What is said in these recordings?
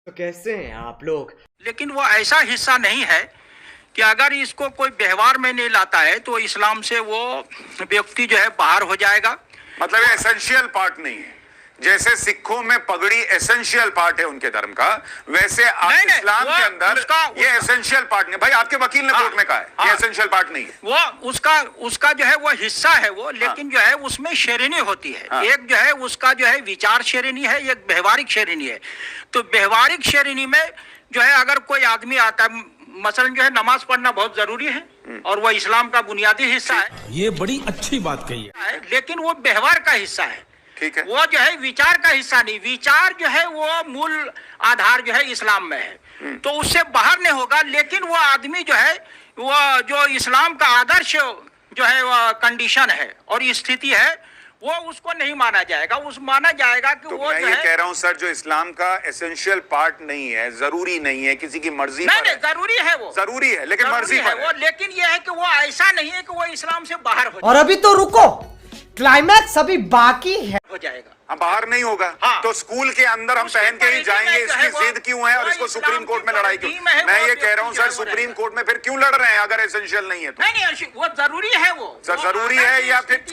तो कैसे हैं आप लोग? लेकिन वो ऐसा हिस्सा नहीं है कि अगर इसको कोई व्यवहार में नहीं लाता है तो इस्लाम से वो व्यक्ति जो है बाहर हो जाएगा। मतलब ये एसेंशियल पार्ट नहीं है। जैसे सिखों में पगड़ी एसेंशियल पार्ट है उनके धर्म का, वैसे नहीं, इस्लाम के अंदर ये एसेंशियल पार्ट नहीं। भाई आपके वकील ने कोर्ट में कहा है ये एसेंशियल पार्ट नहीं है। वो उसका जो है वो हिस्सा है वो, लेकिन जो है उसमें श्रेणी होती है। एक जो है उसका जो है विचार श्रेणी है, एक व्यवहारिक श्रेणी है। तो व्यवहारिक श्रेणी में जो है अगर कोई आदमी आता है, मसलन जो है नमाज पढ़ना बहुत जरूरी है और वह इस्लाम का बुनियादी हिस्सा है। ये बड़ी अच्छी बात कही है, लेकिन वो व्यवहार का हिस्सा है। ठीक है, वो जो है विचार का हिस्सा नहीं। विचार जो है वो मूल आधार जो है इस्लाम में है, तो उससे बाहर नहीं होगा। लेकिन वो आदमी जो है वो जो इस्लाम का आदर्श जो है वो कंडीशन है और स्थिति है, वो उसको नहीं माना जाएगा। उस माना जाएगा कि तो वो मैं जो ये है कह रहा हूं सर, जो इस्लाम का एसेंशियल पार्ट नहीं है, जरूरी नहीं है, किसी की मर्जी पर है। जरूरी है, वो जरूरी है लेकिन मर्जी है पर वो। लेकिन ये है कि वो ऐसा नहीं है कि वो इस्लाम से बाहर हो और अभी तो रुको, क्लाइमैक्स अभी बाकी है। हो जाएगा। हम बाहर नहीं होगा। तो स्कूल के अंदर हम पहन के ही जाएंगे, इसकी जिद क्यों है और इसको सुप्रीम कोर्ट में लड़ाई क्यों? मैं ये कह रहा हूँ सर, सुप्रीम कोर्ट में फिर क्यों लड़ रहे हैं अगर एसेंशियल नहीं है तो? नहीं, वो जरूरी है। वो जरूरी है या फिर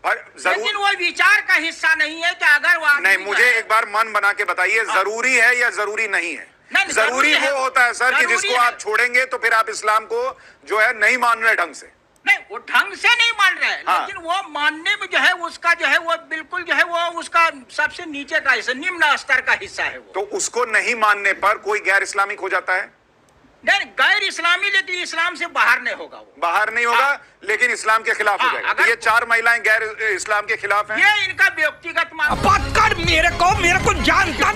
लेकिन वो विचार का हिस्सा नहीं है कि अगर वो नहीं। मुझे एक बार मन बना के बताइए, जरूरी है या जरूरी नहीं है? जरूरी वो होता है सर कि जिसको आप छोड़ेंगे तो फिर आप इस्लाम को जो है नहीं मान रहे ढंग से। नहीं, वो ढंग से नहीं मान रहे, लेकिन वो मानने में जो है उसका जो है वो बिल्कुल जो है वो उसका सबसे नीचे का हिस्सा, निम्न स्तर का हिस्सा है वो। तो उसको नहीं मानने पर कोई गैर इस्लामिक हो जाता है? नहीं, गैर इस्लामी, लेकिन इस्लाम से बाहर नहीं होगा। वो बाहर नहीं होगा लेकिन इस्लाम के खिलाफ हो जाएगा। तो ये 4 महिलाएं गैर इस्लाम के खिलाफ हैं। ये इनका व्यक्तिगत मेरे को जानता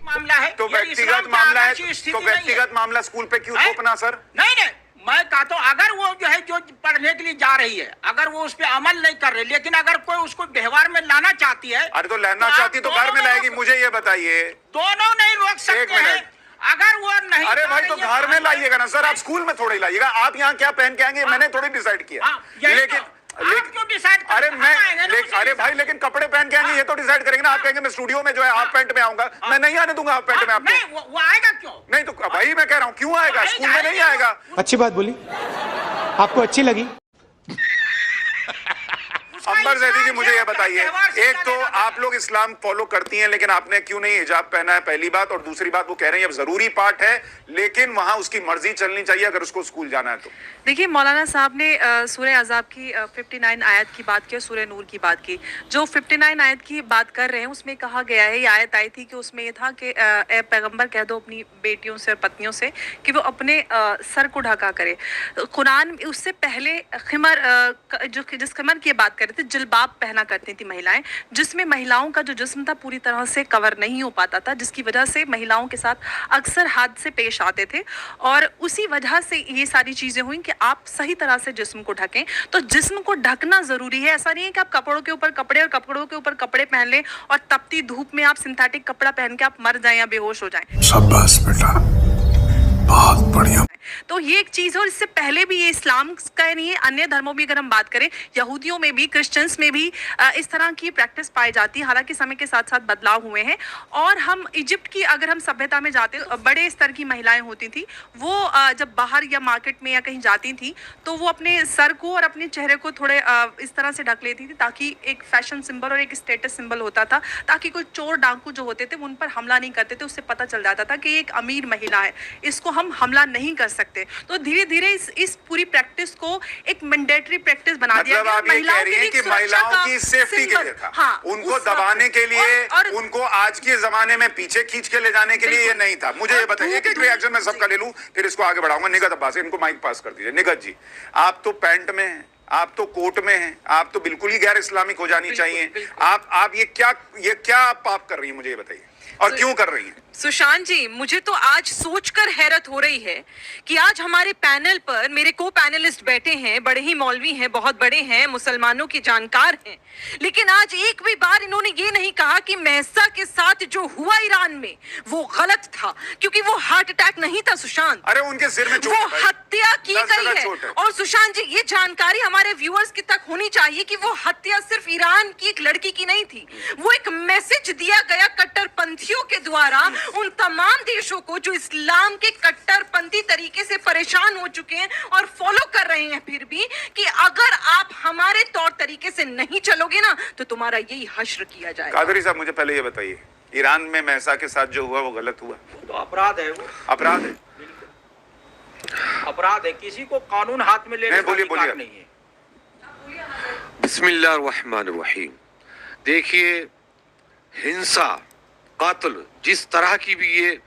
मामला है। तो व्यक्तिगत मामला है, तो व्यक्तिगत मामला स्कूल पे क्यों थोपना सर? नहीं, मैं कहता हूँ अगर वो जो है जो पढ़ने के लिए जा रही है, अगर वो उस पर अमल नहीं कर रही, लेकिन अगर कोई उसको व्यवहार में लाना चाहती है। अरे तो लाना चाहती तो घर में लाएगी, मुझे ये बताइए। दोनों नहीं रोक सकते हैं अगर वो नहीं। अरे भाई तो घर में लाइएगा ना सर, आप स्कूल में थोड़ी लाइएगा। आप यहाँ क्या पहन के आएंगे मैंने थोड़ी डिसाइड किया। लेकिन क्यों डिसाइड? अरे भाई लेकिन कपड़े पहन के आएंगे ये तो डिसाइड करेंगे ना। आप कहेंगे मैं स्टूडियो में जो है हाफ पैंट में आऊंगा, मैं नहीं आने दूंगा हाफ पैंट में आपको। नहीं, वो आएगा क्यों? नहीं तो भाई मैं कह रहा हूँ क्यों आएगा, स्कूल में नहीं आएगा। अच्छी बात बोली, आपको अच्छी लगी। अंबर जैदी जी मुझे ये बताइए, एक तो आप लोग इस्लाम फॉलो करती हैं लेकिन आपने क्यों नहीं हिजाब पहना है, पहली बात। और दूसरी बात वो कह रहे हैं अब जरूरी पार्ट है लेकिन वहां उसकी मर्जी चलनी चाहिए अगर उसको स्कूल जाना है तो। देखिए मौलाना साहब ने सूरह अज़ाब की 59 आयत की बात की और सूरह नूर की बात की। जो 59 आयत की बात कर रहे हैं उसमें कहा गया है, ये आयत आई थी कि उसमें ये था कि ए पैगंबर कह दो अपनी बेटियों से और पत्नियों से कि वो अपने सर को ढका करे। कुरान उससे पहले खिमर जिस खिमर की बात कर रहे थे, जिलबाब पहना करती थी महिलाएं, जिसमें महिलाओं का जो जिस्म था पूरी तरह से कवर नहीं हो पाता था, जिसकी वजह से महिलाओं के साथ अक्सर हादसे पेश आते थे। और उसी वजह से ये सारी चीज़ें हुई कि आप सही तरह से जिस्म को ढकें। तो जिस्म को ढकना ज़रूरी है। ऐसा नहीं है कि आप कपड़ों के ऊपर कपड़े और कपड़ों के ऊपर कपड़े पहन लें और तपती धूप में आप सिंथेटिक कपड़ा पहन के आप मर जाएं या बेहोश हो जाएं। शाबाश बेटा, बहुत बढ़िया। तो ये एक चीज़ है। और इससे पहले भी ये इस्लाम का नहीं है, अन्य धर्मों में अगर हम बात करें, यहूदियों में भी, क्रिश्चियंस में भी इस तरह की प्रैक्टिस पाई जाती है। हालांकि समय के साथ साथ बदलाव हुए हैं। और हम इजिप्ट की अगर हम सभ्यता में जाते, बड़े स्तर की महिलाएं होती थी, वो जब बाहर या मार्केट में या कहीं जाती थी तो वो अपने सर को और अपने चेहरे को थोड़े इस तरह से ढक लेती थी ताकि एक फैशन सिंबल और एक स्टेटस सिंबल होता था, ताकि कोई चोर डाकू जो होते थे उन पर हमला नहीं करते थे। उससे पता चल जाता था कि ये एक अमीर महिला है, इसको हम हमला नहीं कर सकते। तो धीरे धीरे इस पूरी प्रैक्टिस को एक मैंडेटरी प्रैक्टिस बना दिया गया। आप ये कह रही हैं कि महिलाओं की सेफ्टी के लिए था। हाँ, उनको दबाने के लिए और उनको आज के जमाने में पीछे खींच के ले जाने के लिए ये नहीं था। मुझे ये बताइए, एक रिएक्शन मैं सबका ले लूं फिर इसको आगे बढ़ाऊंगा। निगत अब्बास, इनको माइक पास कर दीजिए। निगत जी, आप तो पैंट में हैं, आप तो कोट में हैं, आप तो बिल्कुल ही गैर इस्लामिक हो जानी चाहिए। आप ये क्या आप पाप कर रही हैं, मुझे ये बताइए, और क्यों कर रही हैं? सुशांत जी, मुझे तो आज सोचकर हैरत हो रही है कि आज हमारे पैनल पर मेरे को पैनलिस्ट बैठे हैं, बड़े ही मौलवी हैं, बहुत बड़े हैं, मुसलमानों के जानकार हैं, लेकिन आज एक भी बार इन्होंने ये नहीं कहा कि महसा के साथ जो हुआ ईरान में वो गलत था, क्योंकि वो हार्ट अटैक नहीं था सुशांत। अरे उनके सिर में चोट, वो हत्या की गई है। है। और सुशांत जी, ये जानकारी हमारे व्यूअर्स की तक होनी चाहिए कि वो हत्या सिर्फ ईरान की एक लड़की की नहीं थी, वो एक मैसेज दिया गया कट्टरपंथी कट्टरपंथियों के द्वारा उन तमाम देशों को जो इस्लाम के कट्टरपंथी तरीके से परेशान हो चुके हैं और फॉलो कर रहे हैं, फिर भी कि अगर आप हमारे तौर तरीके से नहीं चलोगे ना तो तुम्हारा यही हश्र किया जाएगा। कादरी साहब मुझे पहले ये बताइए, ईरान में महसा के साथ जो हुआ वो गलत हुआ? तो अपराध है, वो अपराध है, अपराध है, किसी को कानून हाथ में लेने का अधिकार नहीं है। बिस्मिल्लाहिर्रहमानिर्रहीम। देखिए, हिंसा, कातल, जिस तरह की भी ये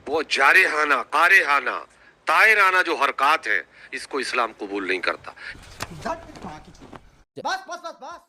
बहुत जारेहाना, कारेहाना, तायराना जो हरकत है, इसको इस्लाम कबूल नहीं करता। बस बस बस बस